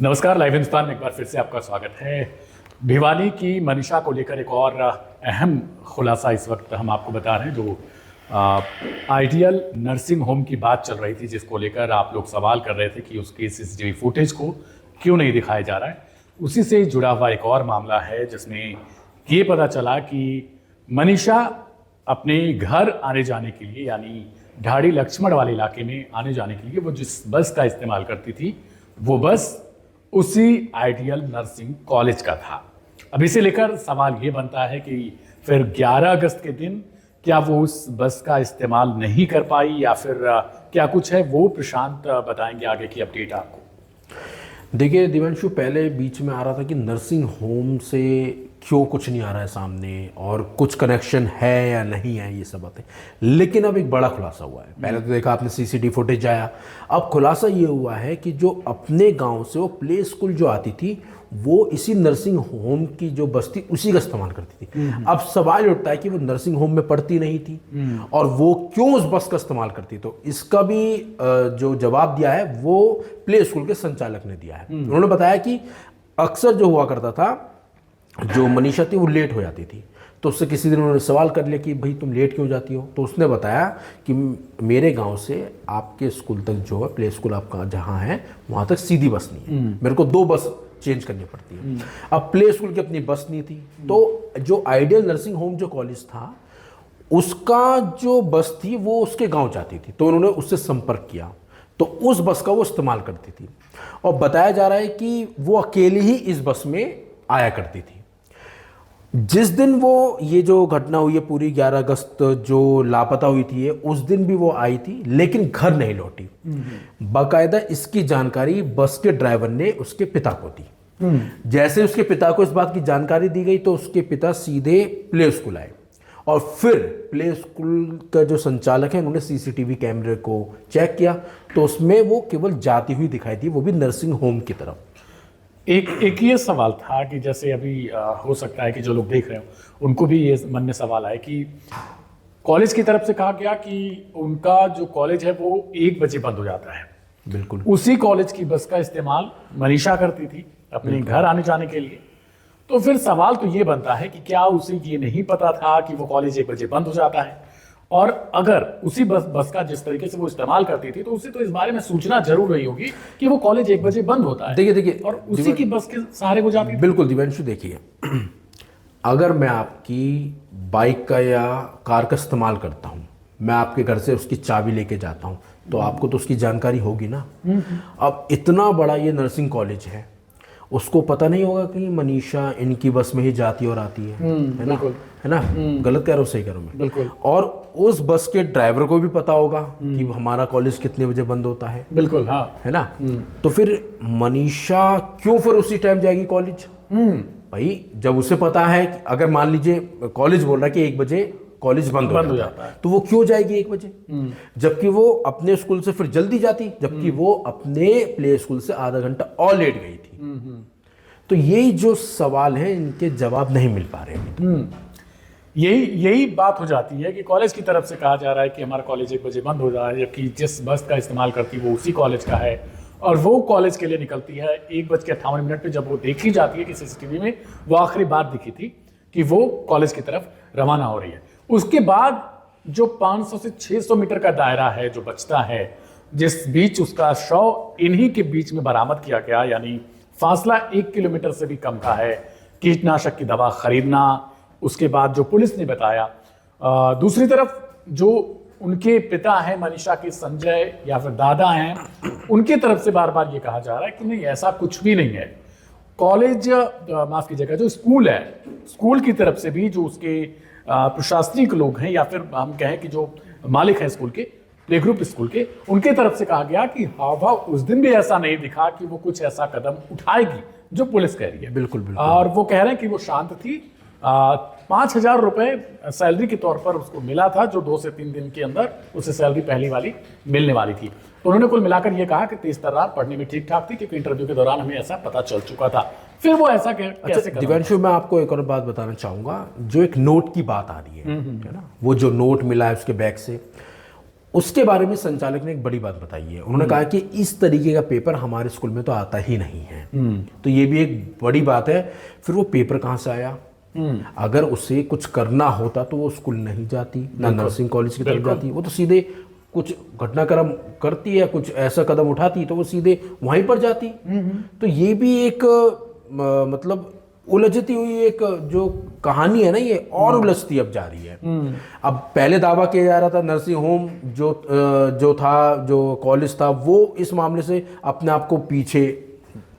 नमस्कार, लाइव हिंदुस्तान में एक बार फिर से आपका स्वागत है। भिवानी की मनीषा को लेकर एक और अहम खुलासा इस वक्त हम आपको बता रहे हैं। जो आइडियल नर्सिंग होम की बात चल रही थी, जिसको लेकर आप लोग सवाल कर रहे थे कि उसके सीसीटीवी फुटेज को क्यों नहीं दिखाया जा रहा है, उसी से जुड़ा हुआ एक और मामला है जिसमें ये पता चला कि मनीषा अपने घर आने जाने के लिए, यानी ढाड़ी लक्ष्मण वाले इलाके में आने जाने के लिए वो जिस बस का इस्तेमाल करती थी, वो बस उसी आइडियल नर्सिंग कॉलेज का था। अब इसे लेकर सवाल ये बनता है कि फिर 11 अगस्त के दिन क्या वो उस बस का इस्तेमाल नहीं कर पाई या फिर क्या कुछ है, वो प्रशांत बताएंगे आगे की अपडेट आपको। देखिए दिव्यांशु, पहले बीच में आ रहा था कि नर्सिंग होम से क्यों कुछ नहीं आ रहा है सामने और कुछ कनेक्शन है या नहीं है, ये सब बातें। लेकिन अब एक बड़ा खुलासा हुआ है। पहले तो देखा आपने सीसीटीवी फुटेज आया, अब खुलासा ये हुआ है कि जो अपने गांव से वो प्ले स्कूल जो आती थी वो इसी नर्सिंग होम की जो बस थी उसी का इस्तेमाल करती थी। अब सवाल उठता है कि वो नर्सिंग होम में पढ़ती नहीं थी और वो क्यों उस बस का इस्तेमाल करती। तो इसका भी जो जवाब दिया है वो प्ले स्कूल के संचालक ने दिया है। उन्होंने बताया कि अक्सर जो हुआ करता था, जो मनीषा थी वो लेट हो जाती थी, तो उससे किसी दिन उन्होंने सवाल कर लिया कि भाई तुम लेट क्यों जाती हो। तो उसने बताया कि मेरे गांव से आपके स्कूल तक जो है, प्ले स्कूल आपका जहां है, वहां तक सीधी बस नहीं है, मेरे को 2 बस चेंज करनी पड़ती है। अब प्ले स्कूल की अपनी बस नहीं थी, तो जो आइडियल नर्सिंग होम जो कॉलेज था उसका जो बस थी वो उसके गांव जाती थी, तो उन्होंने उससे संपर्क किया, तो उस बस का वो इस्तेमाल करती थी। और बताया जा रहा है कि वो अकेली ही इस बस में आया करती थी। जिस दिन वो ये जो घटना हुई है पूरी 11 अगस्त जो लापता हुई थी, उस दिन भी वो आई थी लेकिन घर नहीं लौटी। बाकायदा इसकी जानकारी बस के ड्राइवर ने उसके पिता को दी। जैसे उसके पिता को इस बात की जानकारी दी गई तो उसके पिता सीधे प्ले स्कूल आए और फिर प्ले स्कूल का जो संचालक है उन्होंने सीसीटीवी कैमरे को चेक किया, तो उसमें वो केवल जाती हुई दिखाई दी, वो भी नर्सिंग होम की तरफ। एक ये सवाल था कि जैसे अभी हो सकता है कि जो लोग देख रहे हो उनको भी ये मन में सवाल आए कि कॉलेज की तरफ से कहा गया कि उनका जो कॉलेज है वो 1 बजे बंद हो जाता है। बिल्कुल उसी कॉलेज की बस का इस्तेमाल मनीषा करती थी अपने घर आने जाने के लिए। तो फिर सवाल तो ये बनता है कि क्या उसे ये नहीं पता था कि वो कॉलेज 1 बजे बंद हो जाता है, और अगर उसी बस का जिस तरीके से वो इस्तेमाल करती थी तो उसे तो इस बारे में सूचना जरूर रही होगी कि वो कॉलेज 1 बजे बंद होता है। देखिए और उसी की बस के सहारे वो जाती थी। बिल्कुल दिव्यांशु, देखिए अगर मैं आपकी बाइक का या कार का इस्तेमाल करता हूं, मैं आपके घर से उसकी चाबी लेके जाता हूं, तो आपको तो उसकी जानकारी होगी ना। अब इतना बड़ा ये नर्सिंग कॉलेज है, उसको पता नहीं होगा कि मनीषा इनकी बस में ही जाती और आती है ना, है ना? गलत कह रहा हूँ, सही कह रहा हूँ मैं? बिल्कुल। और उस बस के ड्राइवर को भी पता होगा कि हमारा कॉलेज कितने बजे बंद होता है। बिल्कुल, हाँ, है ना? तो फिर मनीषा क्यों फिर उसी टाइम जाएगी कॉलेज? भाई जब उसे पता है कि अगर मान लीजिए कॉलेज बोल रहा है कि 1 बजे कॉलेज बंद हो जाता है, तो वो क्यों जाएगी 1 बजे? जबकि वो अपने स्कूल से फिर जल्दी जाती, जबकि वो अपने प्ले स्कूल से आधा घंटा और लेट गई थी। तो यही जो सवाल है, इनके जवाब नहीं मिल पा रहे। यही बात हो जाती है कि कॉलेज की तरफ से कहा जा रहा है कि हमारा कॉलेज 1 बजे बंद हो रहा है, जबकि जिस बस का इस्तेमाल करती है वो उसी कॉलेज का है, और वो कॉलेज के लिए निकलती है 1:58 पे। जब वो देखी जाती है कि सीसीटीवी में वो आखिरी बार दिखी थी कि वो कॉलेज की तरफ रवाना हो रही है। उसके बाद जो 500 से 600 मीटर का दायरा है जो बचता है, जिस बीच उसका शव इन्हीं के बीच में बरामद किया गया, यानी फासला 1 किलोमीटर से भी कम का है। कीटनाशक की दवा खरीदना, उसके बाद जो पुलिस ने बताया, दूसरी तरफ जो उनके पिता हैं मनीषा के, संजय या फिर दादा हैं, उनके तरफ से बार बार ये कहा जा रहा है कि नहीं, ऐसा कुछ भी नहीं है। कॉलेज, माफ कीजिएगा, जो स्कूल है, स्कूल की तरफ से भी जो उसके प्रशासनिक लोग हैं या फिर हम कहें कि जो मालिक हैं स्कूल के, प्ले ग्रुप स्कूल के, उनके तरफ से कहा गया कि हाव उस दिन भी ऐसा नहीं दिखा कि वो कुछ ऐसा कदम उठाएगी जो पुलिस कह रही है। बिल्कुल बिल्कुल। और वो कह रहे हैं कि वो शांत थी। 5,000 रुपए सैलरी के तौर पर उसको मिला था, जो 2 से 3 दिन के अंदर उसे सैलरी पहली वाली मिलने वाली थी। तो उन्होंने कुल मिलाकर ये कहा कि तेज तर्रार पढ़ने में ठीक ठाक थी, क्योंकि इंटरव्यू के दौरान हमें ऐसा पता चल चुका था। फिर वो ऐसा कैसे कर? दिव्यांशु, मैं आपको एक और बात बताना चाहूंगा। जो एक नोट की बात आ रही है ना, वो जो नोट मिला है उसके बैग से, उसके बारे में संचालक ने एक बड़ी बात बताई है। उन्होंने कहा कि इस तरीके का पेपर हमारे स्कूल में तो आता ही नहीं है। तो ये भी एक बड़ी बात है। फिर वो पेपर कहाँ से आया? अगर उसे कुछ करना होता तो वो स्कूल नहीं जाती, ना नर्सिंग कॉलेज की तरफ जाती, वो तो सीधे कुछ घटनाक्रम करती है, कुछ ऐसा कदम उठाती तो वो सीधे वहीं पर जाती। तो ये भी एक मतलब उलझती हुई एक जो कहानी है ना, ये और उलझती अब जा रही है। अब पहले दावा किया जा रहा था नर्सिंग होम जो कॉलेज था वो इस मामले से अपने आप को पीछे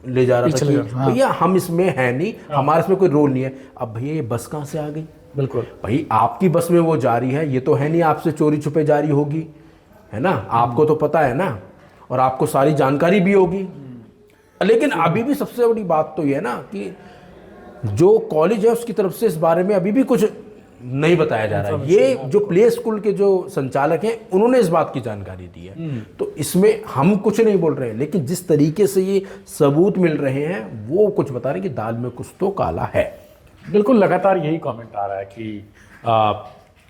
ले जा रहा था कि भैया हम इसमें है नहीं, हमारे इसमें कोई रोल नहीं है। अब भैया ये बस कहाँ से आ गई? बिल्कुल भाई, आपकी बस में वो जारी है, ये तो है नहीं आपसे चोरी छुपे जारी होगी, है ना? आपको तो पता है ना, और आपको सारी जानकारी भी होगी। लेकिन अभी भी सबसे बड़ी बात तो ये है ना कि जो कॉलेज है उसकी तरफ से इस बारे में अभी भी कुछ नहीं बताया जा रहा है। ये जो प्ले स्कूल के जो संचालक हैं उन्होंने इस बात की जानकारी दी है। तो इसमें हम कुछ नहीं बोल रहे हैं, लेकिन जिस तरीके से ये सबूत मिल रहे हैं वो कुछ बता रहे हैं कि दाल में कुछ तो काला है। बिल्कुल, लगातार यही कमेंट आ रहा है कि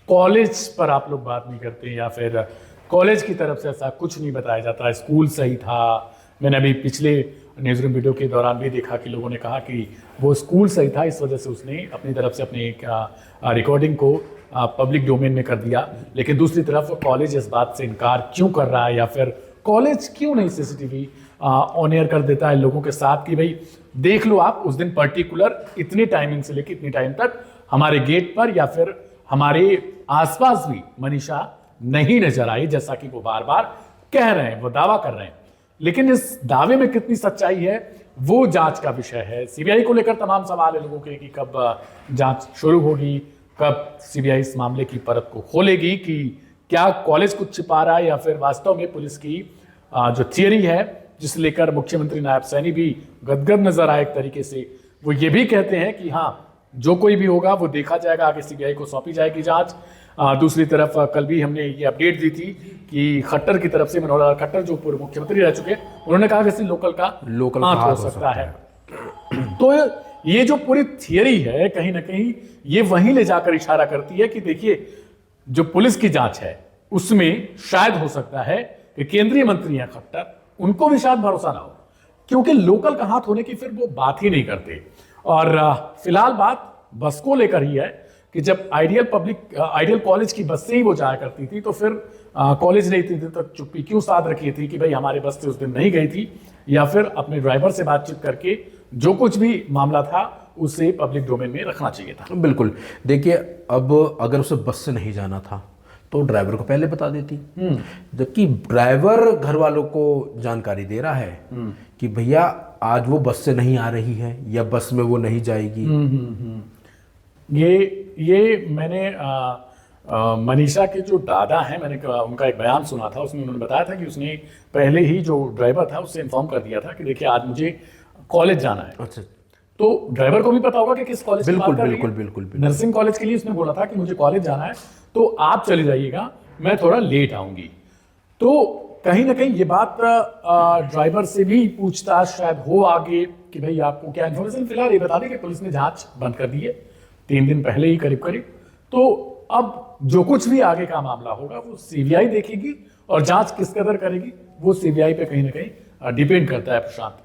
कॉलेज पर आप लोग बात नहीं करते या फिर कॉलेज की तरफ से ऐसा कुछ नहीं बताया जाता, स्कूल सही था। मैंने अभी पिछले न्यूज़रूम वीडियो के दौरान भी देखा कि लोगों ने कहा कि वो स्कूल सही था, इस वजह से उसने अपनी तरफ से अपने एक रिकॉर्डिंग को पब्लिक डोमेन में कर दिया। लेकिन दूसरी तरफ कॉलेज इस बात से इनकार क्यों कर रहा है, या फिर कॉलेज क्यों नहीं सीसीटीवी ऑन एयर कर देता है लोगों के साथ कि भाई देख लो आप उस दिन पर्टिकुलर इतनी टाइमिंग से लेकर इतनी टाइम तक हमारे गेट पर या फिर हमारे आसपास भी मनीषा नहीं नजर आई, जैसा कि वो बार बार कह रहे हैं, वो दावा कर रहे हैं। लेकिन इस दावे में कितनी सच्चाई है वो जांच का विषय है। सीबीआई को लेकर तमाम सवाल है लोगों के कि कब जांच शुरू होगी, कब सीबीआई इस मामले की परत को खोलेगी कि क्या कॉलेज कुछ छिपा रहा है या फिर वास्तव में पुलिस की जो थियरी है जिसे लेकर मुख्यमंत्री नायब सैनी भी गदगद नजर आए एक तरीके से। वो ये भी कहते हैं कि हाँ जो कोई भी होगा वो देखा जाएगा, आगे सीबीआई को सौंपी जाएगी जांच। दूसरी तरफ कल भी हमने ये अपडेट दी थी कि खट्टर की तरफ से, मनोहर लाल खट्टर जो पूर्व मुख्यमंत्री रह चुके, उन्होंने कहा कि लोकल हाथ हो सकता है। तो ये जो पूरी थियरी है कहीं ना कहीं ये वहीं ले जाकर इशारा करती है कि देखिए जो पुलिस की जांच है उसमें शायद हो सकता है कि केंद्रीय मंत्री हैं खट्टर, उनको भी शायद भरोसा ना हो, क्योंकि लोकल का हाथ होने की फिर वो बात ही नहीं करते। और फिलहाल बात बस को लेकर ही है कि जब आइडियल कॉलेज की बस से ही वो जाया करती थी तो फिर कॉलेज ने इतनी देर तक चुप्पी क्यों साध रखी थी कि भाई हमारे बस से उस दिन नहीं गई थी, या फिर अपने ड्राइवर से बातचीत करके जो कुछ भी मामला था उसे पब्लिक डोमेन में रखना चाहिए था। बिल्कुल, देखिए अब अगर उसे बस से नहीं जाना था तो ड्राइवर को पहले बता देती, जबकि ड्राइवर घर वालों को जानकारी दे रहा है कि भैया आज वो बस से नहीं आ रही है या बस में वो नहीं जाएगी। ये मैंने मनीषा के जो दादा हैं, मैंने उनका एक बयान सुना था, उसमें उन्होंने बताया था कि उसने पहले ही जो ड्राइवर था उससे इन्फॉर्म कर दिया था कि देखिए आज मुझे कॉलेज जाना है। अच्छा, तो ड्राइवर को भी पता होगा कि किस कॉलेज की बात कर रही है। बिल्कुल नर्सिंग कॉलेज के लिए उसने बोला था कि मुझे कॉलेज जाना है तो आप चले जाइएगा, मैं थोड़ा लेट आऊंगी। तो कहीं ना कहीं ये बात ड्राइवर से भी पूछताछ शायद हो आगे कि भाई आपको क्या इन्फॉर्मेशन। फिलहाल ये बता दें कि पुलिस ने जांच बंद कर दी है 3 दिन पहले ही करीब। तो अब जो कुछ भी आगे का मामला होगा वो सीबीआई देखेगी, और जांच किस कदर करेगी वो सीबीआई पे कहीं ना कहीं डिपेंड करता है। प्रशांत,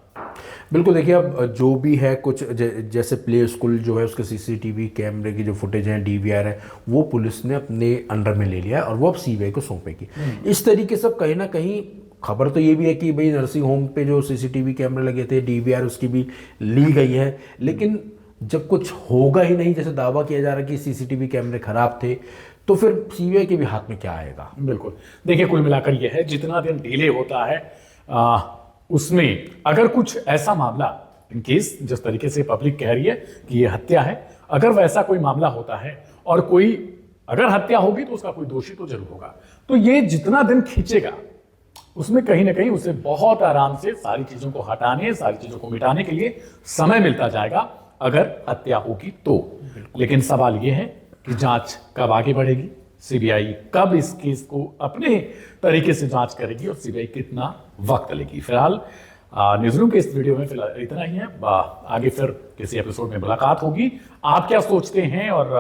बिल्कुल, देखिए अब जो भी है कुछ जैसे प्ले स्कूल जो है उसके सीसीटीवी कैमरे की जो फुटेज है, डीवीआर है, वो पुलिस ने अपने अंडर में ले लिया है और वो अब सीबीआई को सौंपेगी। इस तरीके से कहीं ना कहीं खबर तो ये भी है कि भाई नर्सिंग होम पे जो सीसीटीवी कैमरे लगे थे, डीवीआर उसकी भी ली गई है, लेकिन जब कुछ होगा ही नहीं, जैसे दावा किया जा रहा है कि सीसीटीवी कैमरे खराब थे, तो फिर सीबीआई के भी हाथ में क्या आएगा। बिल्कुल, देखिए कुल मिलाकर यह है जितना दिन डिले होता है उसमें अगर कुछ ऐसा मामला, इन केस जिस तरीके से पब्लिक कह रही है कि ये हत्या है, अगर वैसा कोई मामला होता है और कोई अगर हत्या होगी तो उसका कोई दोषी तो जरूर होगा, तो ये जितना दिन खींचेगा उसमें कहीं ना कहीं उसे बहुत आराम से सारी चीजों को हटाने, सारी चीजों को मिटाने के लिए समय मिलता जाएगा अगर हत्या होगी तो। लेकिन सवाल यह है कि जांच कब आगे बढ़ेगी, सीबीआई कब इस केस को अपने तरीके से जांच करेगी और सीबीआई कितना वक्त लेगी। फिलहाल न्यूज़रूम के इस वीडियो में फिलहाल इतना ही है। आगे फिर किसी एपिसोड में मुलाकात होगी। आप क्या सोचते हैं और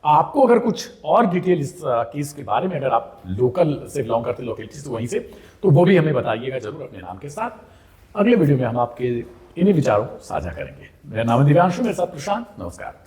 आपको अगर कुछ और डिटेल इस केस के बारे में, अगर आप लोकल से बिलोंग करते, लोकेलिटी से वहीं से, तो वो भी हमें बताइएगा जरूर अपने नाम के साथ। अगले वीडियो में हम आपके इन्हीं विचारों को साझा करेंगे। मेरा नाम है दिव्यांशु, मेरे साथ प्रशांत। नमस्कार।